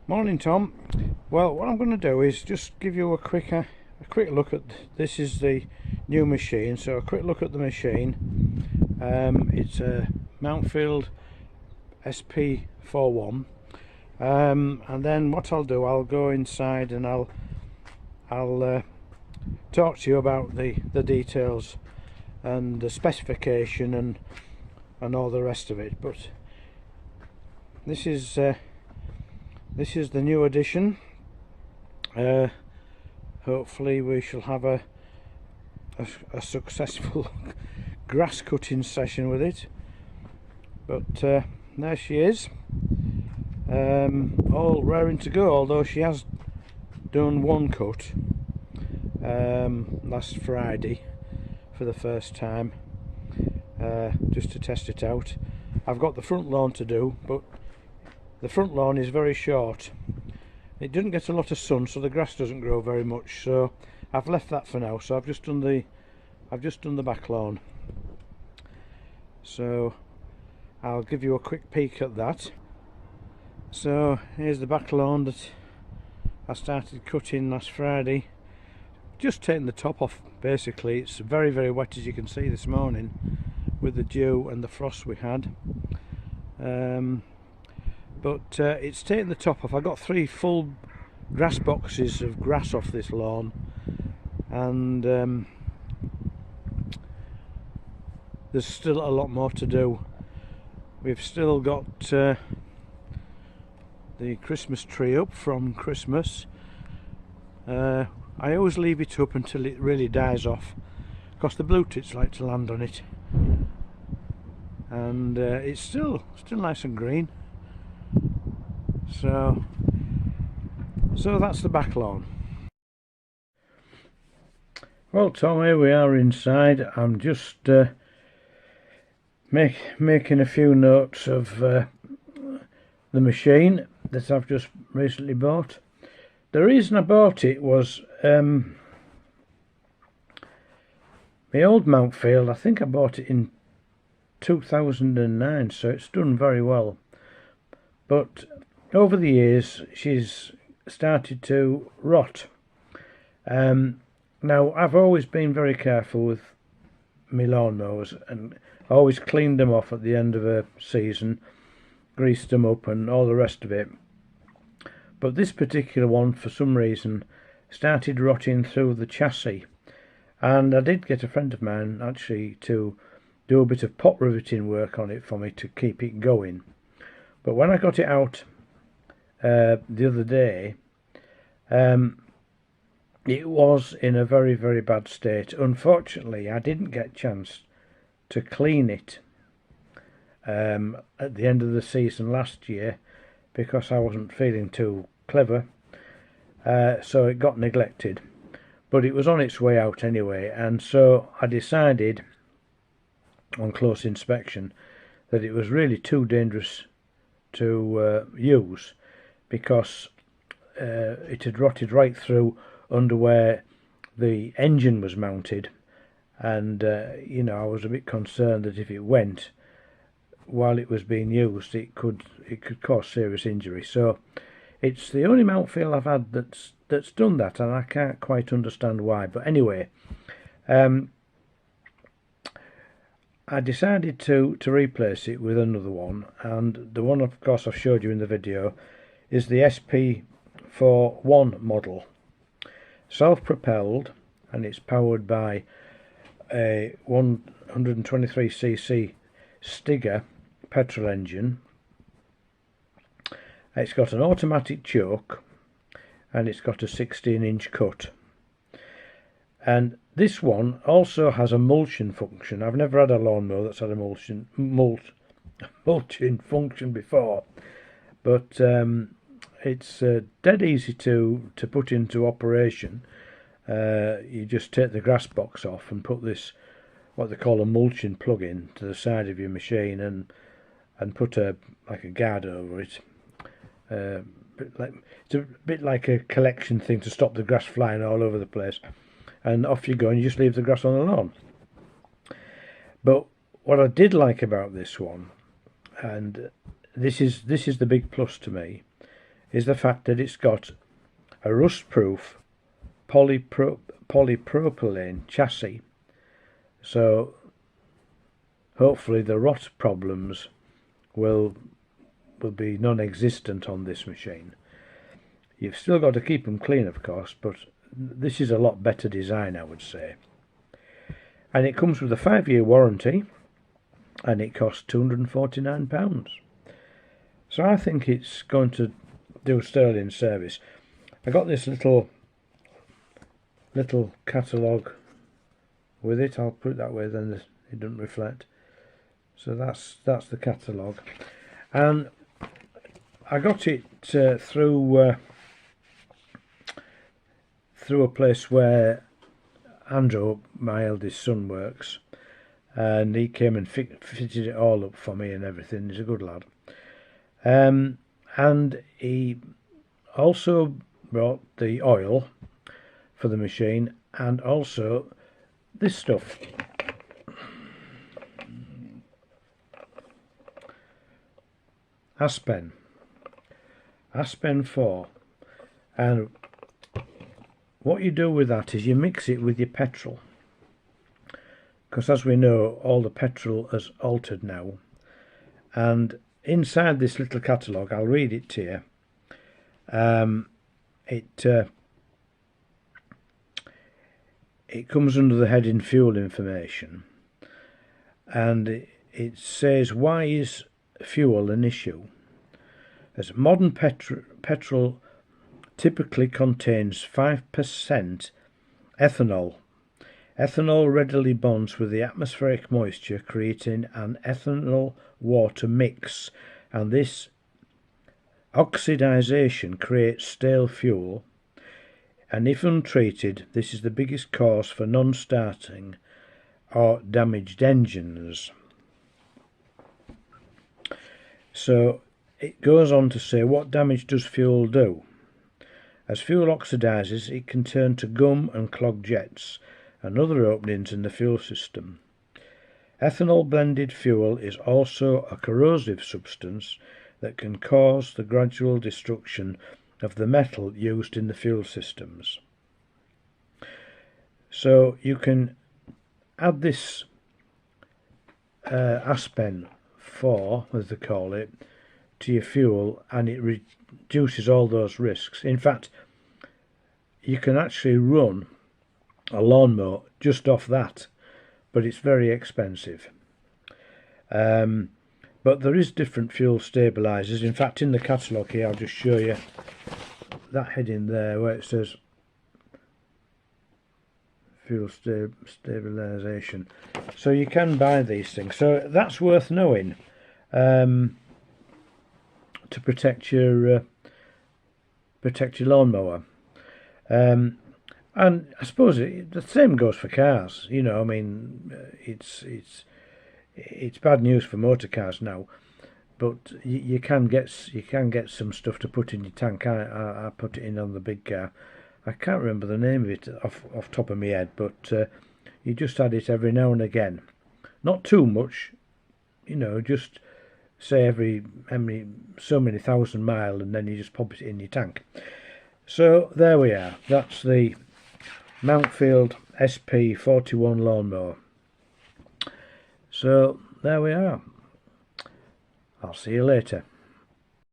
Morning, Tom. Well, what I'm going to do is just give you a quick look at this. Is the new machine, so a quick look at the machine. It's a Mountfield SP41, and then what I'll do, I'll go inside and I'll talk to you about the details and the specification and all the rest of it. But this is the new edition. Hopefully we shall have a successful grass cutting session with it. But there she is, all raring to go, although she has done one cut last Friday for the first time, just to test it out. I've got the front lawn to do, but the front lawn is very short. It doesn't get a lot of sun, so the grass doesn't grow very much, so I've left that for now. So I've just done the back lawn. So I'll give you a quick peek at that. So here's the back lawn that I started cutting last Friday. Just taking the top off, basically. It's very, very wet, as you can see this morning, with the dew and the frost we had. But it's taken the top off. I got 3 full grass boxes of grass off this lawn, and there's still a lot more to do. We've still got the Christmas tree up from Christmas. I always leave it up until it really dies off, because the blue tits like to land on it, and it's still nice and green. So that's the back lawn. Well, Tom, here we are inside. I'm just making a few notes of the machine that I've just recently bought. The reason I bought it was my old Mountfield. I think I bought it in 2009, so it's done very well. But over the years, she's started to rot. Now, I've always been very careful with my lawnmowers, and always cleaned them off at the end of a season, greased them up and all the rest of it. But this particular one, for some reason, started rotting through the chassis, and I did get a friend of mine actually to do a bit of pot riveting work on it for me to keep it going. But when I got it out the other day, it was in a very, very bad state. Unfortunately, I didn't get a chance to clean it at the end of the season last year, because I wasn't feeling too clever, so it got neglected. But it was on its way out anyway, and so I decided on close inspection that it was really too dangerous to use, because it had rotted right through under where the engine was mounted, and you know, I was a bit concerned that if it went while it was being used, it could cause serious injury. So it's the only Mountfield I've had that's done that, and I can't quite understand why. But anyway, I decided to replace it with another one, and the one, of course, I've showed you in the video is the SP41 model, self-propelled, and it's powered by a 123cc Stiger petrol engine. It's got an automatic choke, and it's got a 16-inch cut. And this one also has a mulching function. I've never had a lawnmower that's had a mulching function before, but it's dead easy to put into operation. You just take the grass box off and put this, what they call a mulching plug-in, to the side of your machine, and put like a guard over it. It's a bit like a collection thing to stop the grass flying all over the place, and off you go, and you just leave the grass on the lawn. But what I did like about this one, and this is the big plus to me, is the fact that it's got a rust-proof polypropylene chassis, so hopefully the rot problems will be non-existent on this machine. You've still got to keep them clean, of course, but this is a lot better design, I would say. And it comes with a 5-year warranty, and it costs £249. So I think it's going to do sterling service. I got this little catalogue with it. I'll put it that way, then it doesn't reflect. So that's the catalogue, and I got it through a place where Andrew, my eldest son, works, and he came and fitted it all up for me and everything. He's a good lad. And he also brought the oil for the machine, and also this stuff. Aspen 4, and what you do with that is you mix it with your petrol, because as we know, all the petrol has altered now. And inside this little catalogue, I'll read it to you. It comes under the heading fuel information, and it says, why is fuel an issue? As modern petrol typically contains 5% ethanol. Ethanol readily bonds with the atmospheric moisture, creating an ethanol water mix, and this oxidization creates stale fuel, and if untreated, this is the biggest cause for non-starting or damaged engines. So it goes on to say, what damage does fuel do? As fuel oxidizes, it can turn to gum and clog jets and other openings in the fuel system. Ethanol blended fuel is also a corrosive substance that can cause the gradual destruction of the metal used in the fuel systems. So you can add this Aspen 4, as they call it, to your fuel, and it reduces all those risks. In fact, you can actually run a lawnmower just off that, but it's very expensive. But there is different fuel stabilizers. In fact, in the catalogue here, I'll just show you that heading there where it says fuel stabilization. So you can buy these things. So that's worth knowing to protect your lawnmower. And I suppose the same goes for cars. You know, I mean, it's bad news for motor cars now, but you can get some stuff to put in your tank. I put it in on the big car. I can't remember the name of it off top of my head, but you just add it every now and again. Not too much, you know, just say every so many thousand miles, and then you just pop it in your tank. So there we are. That's the Mountfield SP41 Lawnmower. So there we are. I'll see you later.